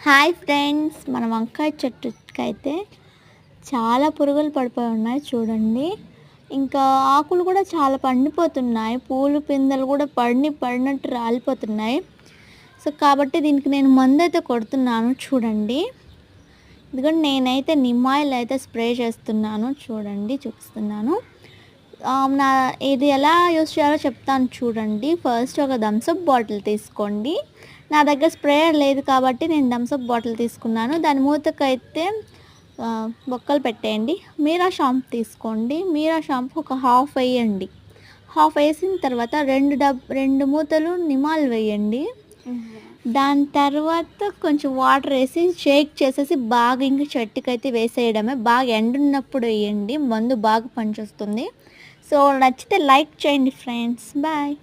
Hi friends, మన వంకాయ చెట్టుకైతే చాలా పురుగులు పడిపోయి ఉన్నాయి చూడండి. ఇంకా ఆకులు కూడా చాలా పండిపోతున్నాయి. పూలు పిందెలు కూడా పడినట్టు రాలిపోతున్నాయి. సో కాబట్టి దీనికి నేను మందైతే కొడుతున్నాను చూడండి. ఇదిగోండి, నేనైతే నిమ్ ఆయిల్ అయితే స్ప్రే చేస్తున్నాను చూడండి, చూపిస్తున్నాను. నా ఇది ఎలా యూస్ చేయాలో చెప్తాను చూడండి. ఫస్ట్ ఒక థమ్సప్ బాటిల్ తీసుకోండి. నా దగ్గర స్ప్రేయర్ లేదు కాబట్టి నేను థమ్సప్ బాటిల్ తీసుకున్నాను. దాని మూతకైతే బొక్కలు పెట్టేయండి. మీరా షాంపూ తీసుకోండి. మీరా షాంపూ ఒక హాఫ్ వేయండి. హాఫ్ వేసిన తర్వాత రెండు మూతలు నిమాలు వేయండి. దాని తర్వాత కొంచెం వాటర్ వేసి షేక్ చేసేసి బాగా ఇంక చెట్టుకైతే వేసేయడమే. బాగా ఎండున్నప్పుడు వేయండి, మందు బాగా పనిచేస్తుంది. సో నచ్చితే లైక్ చేయండి ఫ్రెండ్స్. బాయ్.